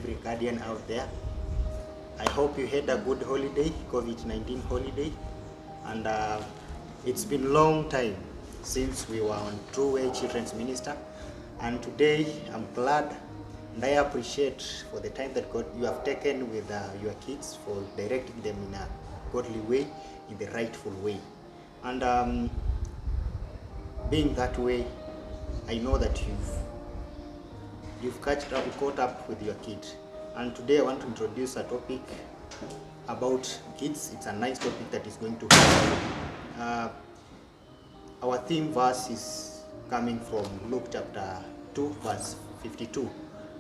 every guardian out there. I hope you had a good holiday, COVID-19 holiday, and it's been a long time since we were on True Way Children's Minister, and today I'm glad and I appreciate for the time that God you have taken with your kids for directing them in a godly way, in the rightful way. And being that way, I know that you've caught up with your kid. And today I want to introduce a topic about kids. It's a nice topic that is going to help. Our theme verse is coming from Luke chapter 2 verse 52,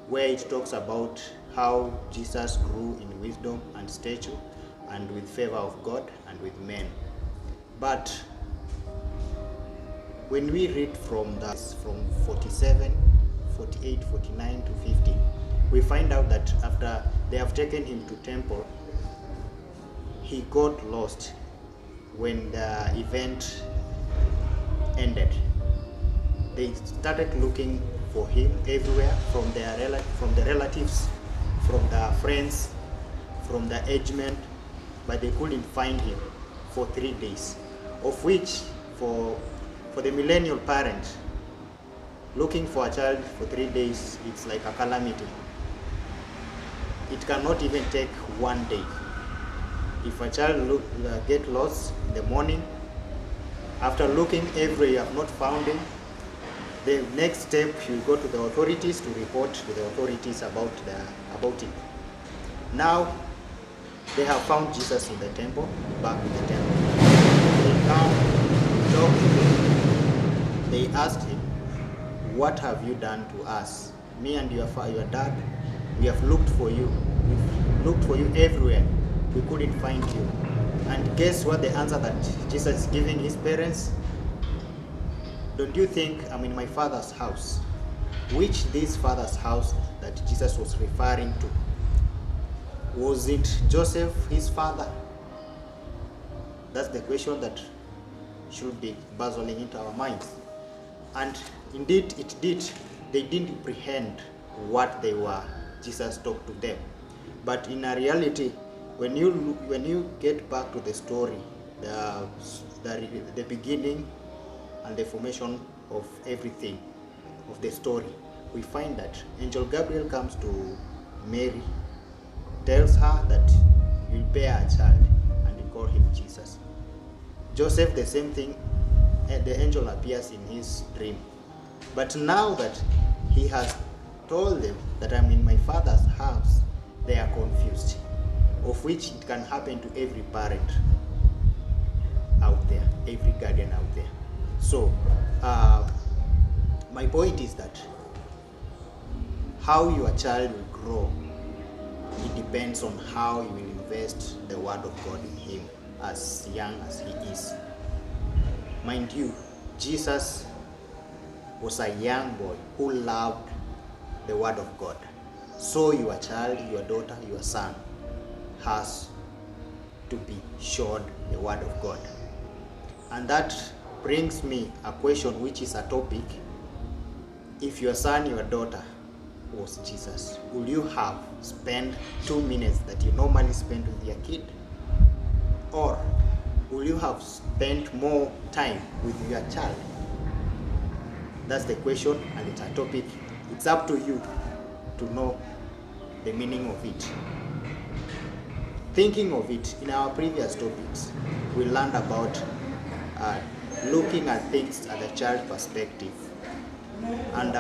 where it talks about how Jesus grew in wisdom and stature and with favor of God and with men. But when we read from 47, 48, 49 to 50, we find out that after they have taken him to temple, he got lost when the event ended. They started looking for him everywhere, from the relatives, from the friends, from the agement, but they couldn't find him for 3 days, of which for the millennial parent, looking for a child for 3 days, it's like a calamity. It cannot even take 1 day. If a child get lost in the morning, after looking everywhere you have not found him, the next step you go to the authorities to report to the authorities about it. Now they have found Jesus in the temple, back in the temple. They come, talk to him. They asked him, "What have you done to us? Me and your dad, we have looked for you. We've looked for you everywhere. We couldn't find you." And guess what the answer that Jesus is giving his parents? "Don't you think I'm in my father's house?" Which this father's house that Jesus was referring to? Was it Joseph, his father? That's the question that should be bustling into our minds. And indeed it did. They didn't apprehend what they were. Jesus talked to them. But in a reality, when you get back to the story, the beginning and the formation of everything of the story, we find that Angel Gabriel comes to Mary, tells her that you'll bear a child and you call him Jesus. Joseph, the same thing, the angel appears in his dream. But now that he has told them that I'm in my father's house, they are confused, of which it can happen to every parent out there, every guardian out there. So my point is that how your child will grow, it depends on how you will invest the word of God in him as young as he is. Mind you, Jesus was a young boy who loved the word of God. So your child, your daughter, your son has to be shown the word of God. And that brings me a question, which is a topic. If your son, your daughter was Jesus, will you have spent 2 minutes that you normally spend with your kid? Or will you have spent more time with your child? That's the question, and it's a topic. It's up to you to know the meaning of it. Thinking of it, in our previous topics, we learned about looking at things at the child perspective. And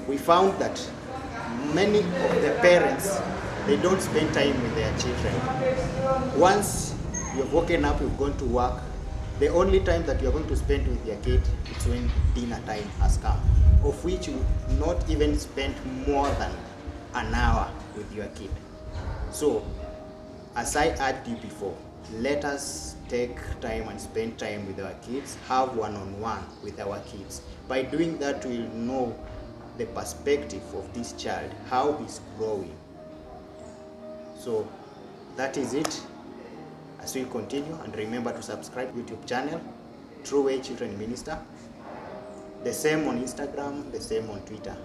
we found that many of the parents, they don't spend time with their children. Once you've woken up, you've gone to work, the only time that you're going to spend with your kid is when dinner time has come, of which you not even spend more than an hour with your kid. So, as I urged you before, let us take time and spend time with our kids, have one-on-one with our kids. By doing that, we'll know the perspective of this child, how he's growing. So that is it. As we continue, and remember to subscribe YouTube channel, True Way Children Minister. The same on Instagram, the same on Twitter.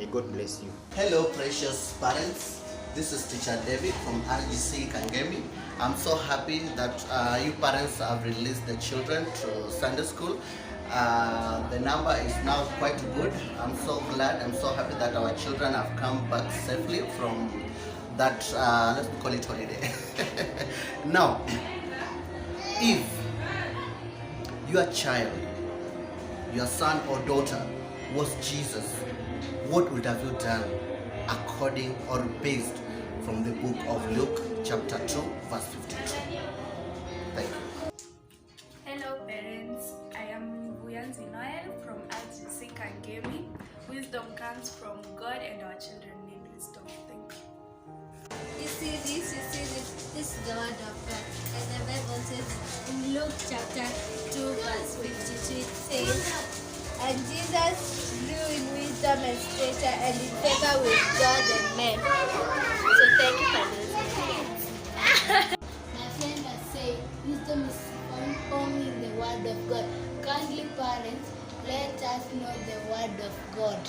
May God bless you. Hello, precious parents. This is Teacher David from RGC Kangemi. I'm so happy that you parents have released the children to Sunday school. The number is now quite good. I'm so glad, I'm so happy that our children have come back safely from that, let's call it holiday. Now, if your child, your son or daughter was Jesus, what would have you done according or based from the book of Luke chapter 2 verse 52? Thank you. Hello parents, I am Noel from RGC Kangemi. Wisdom comes from God and our children need wisdom. Thank you. You see this, this is the word of God. And the Bible says in Luke chapter 2 verse 52 it says, and Jesus grew in wisdom and stature and in favor with God and men. So thank you for listening. My friend has said, wisdom is found only in the word of God. Kindly parents, let us know the word of God.